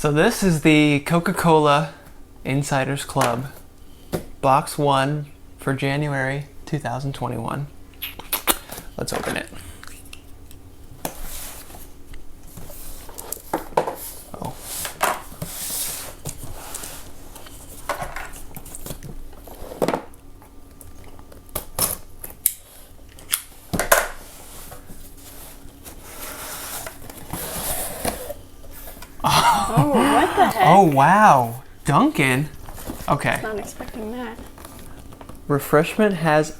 So this is the Coca-Cola Insiders Club, box 1 for January 2021. Let's open it. Oh. Oh, what the heck? Oh, wow. Dunkin'. Okay. Not expecting that. Refreshment has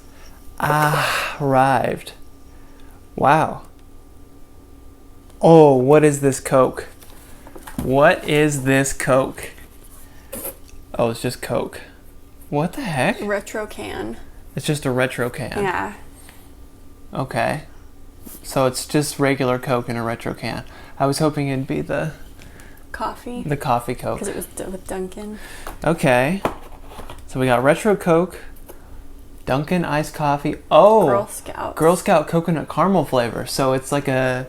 arrived. Wow. Oh, what is this Coke? What is this Coke? Oh, it's just Coke. What the heck? Retro can. It's just a retro can. Yeah. Okay. So it's just regular Coke in a retro can. I was hoping it'd be the Coffee. coffee Coke. Because it was with Dunkin'. Okay. So we got retro Coke, Dunkin' iced coffee. Oh, Girl Scouts. Girl Scout coconut caramel flavor. So it's like a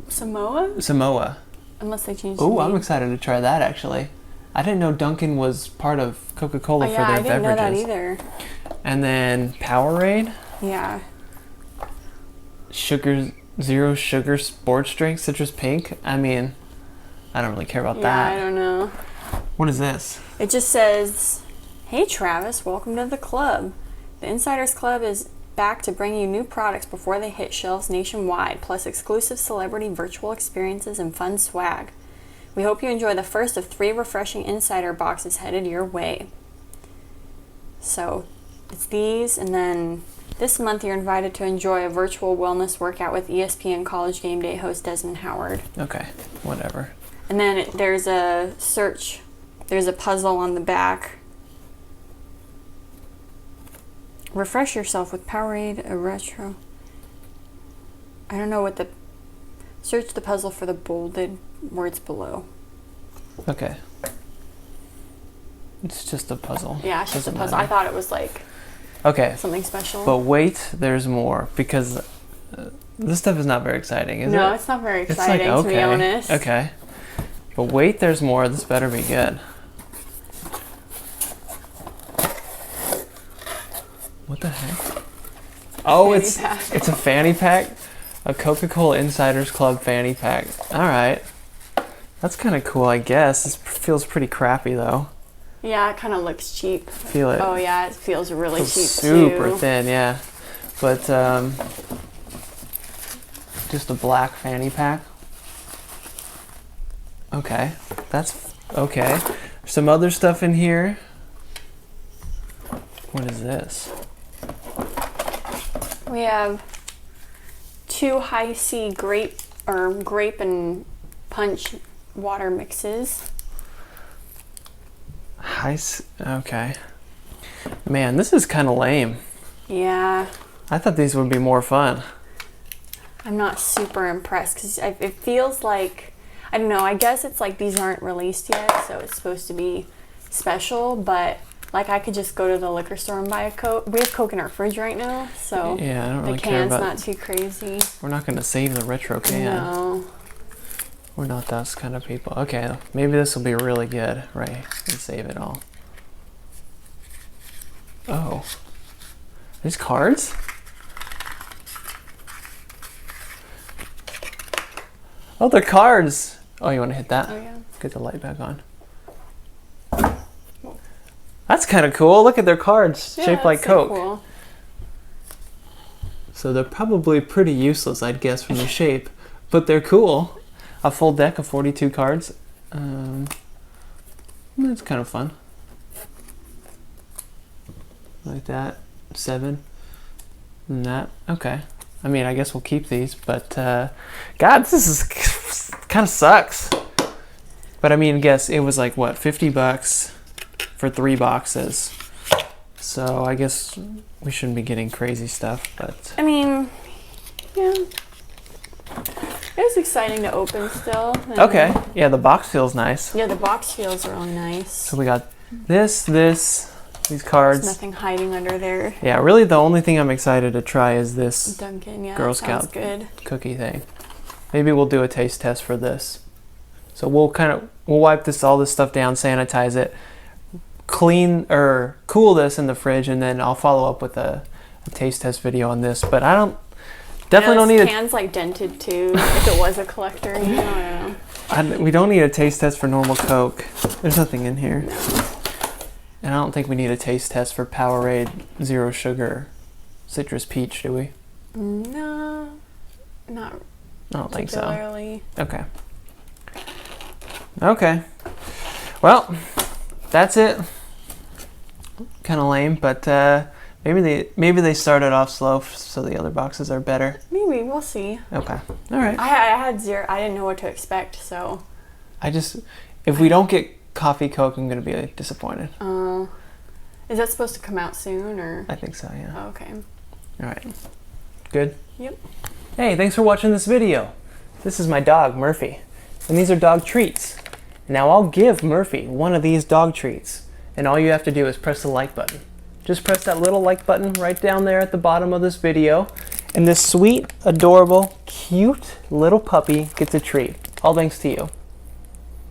Samoa? Unless they changed the Oh, name. I'm excited to try that actually. I didn't know Dunkin' was part of Coca-Cola Oh, for yeah, their I didn't beverages. know that either. And then Powerade, Yeah. zero sugar sports drink, citrus pink. I mean, I don't really care about that. I don't know. What is this? It just says, "Hey Travis, welcome to the club. The Insiders Club is back to bring you new products before they hit shelves nationwide, plus exclusive celebrity virtual experiences and fun swag. We hope you enjoy the first of 3 refreshing Insider boxes headed your way." So it's these, and then this month you're invited to enjoy a virtual wellness workout with ESPN College Game Day host Desmond Howard. Okay, whatever. And then there's a puzzle on the back. Refresh yourself with Powerade, a retro. I don't know what search the puzzle for the bolded words below. Okay. It's just a puzzle. Yeah, it's just a Doesn't puzzle. matter. I thought it was like Okay, something special. but wait, there's more because this stuff is not very exciting, is it? No, it's not very It's exciting, like, to be honest. Okay. But wait, there's more. This better be good. What the heck? Oh, Fanny pack. it's a fanny pack. A Coca-Cola Insiders Club fanny pack. All right. That's kind of cool, I guess. This feels pretty crappy though. Yeah, it kind of looks cheap. Feel it. Oh yeah, it feels really cheap Super too. thin, yeah. But just a black fanny pack. Okay, that's okay. Some other stuff in here. What is this? We have 2 high C grape and punch water mixes. Okay. Man, this is kind of lame. Yeah, I thought these would be more fun. I'm not super impressed because it feels like, I don't know, I guess it's like these aren't released yet, so it's supposed to be special, but like I could just go to the liquor store and buy a Coke. We have Coke in our fridge right now, so Yeah, I don't really the care can's about. not too crazy. We're not gonna save the retro can. No. We're not those kind of people. Okay, maybe this will be really good, right? And save it all. Oh, these cards? Oh, they're cards. Oh, you want to hit that? Oh yeah. Get the light back on. That's kind of cool. Look at their cards, Yeah, shaped like that's so Coke. cool. So they're probably pretty useless, I'd guess, from the shape, but they're cool. A full deck of 42 cards. That's kind of fun. Like that. 7. And that. Okay. I mean, I guess we'll keep these, but God, this is kind of sucks. But I mean, guess it was like what, $50 for 3 boxes. So I guess we shouldn't be getting crazy stuff, but I mean, yeah. It was exciting to open still. And okay. Yeah, the box feels nice. Yeah, the box feels really nice. So we got these cards. There's nothing hiding under there. Yeah, really the only thing I'm excited to try is this Dunkin', yeah, Girl that sounds Scout good. cookie thing. Maybe we'll do a taste test for this. So we'll wipe all this stuff down, sanitize it, clean or cool this in the fridge, and then I'll follow up with a taste test video on this. But I don't need can's like dented too. If it was a collector, I don't know. We don't need a taste test for normal Coke. There's nothing in here. No. And I don't think we need a taste test for Powerade Zero Sugar Citrus Peach, do we? No, not I don't think so. particularly. Okay. Well, that's it. Kind of lame, but maybe they started off slow, so the other boxes are better. Maybe we'll see. Okay. All right. I had zero. I didn't know what to expect, so. If we don't get coffee Coke, I'm gonna be disappointed. Is that supposed to come out soon, or? I think so. Yeah. Oh, okay. All right. Good. Yep. Hey, thanks for watching this video. This is my dog Murphy, and these are dog treats. Now I'll give Murphy one of these dog treats, and all you have to do is press the like button. Just press that little like button right down there at the bottom of this video, and this sweet, adorable, cute little puppy gets a treat. All thanks to you.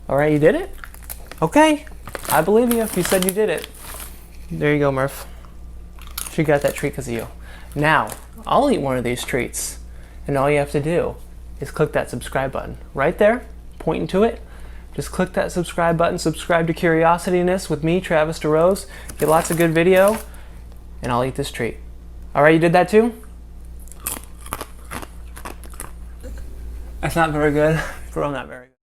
All right, you did it? Okay, I believe you if you said you did it. There you go, Murph. She got that treat because of you. Now, I'll eat one of these treats, and all you have to do is click that subscribe button right there, pointing to it. Just click that subscribe button, subscribe to Curiosityness with me, Travis DeRose. Get lots of good video, and I'll eat this treat. All right, you did that too? That's not very good. Bro, not very good.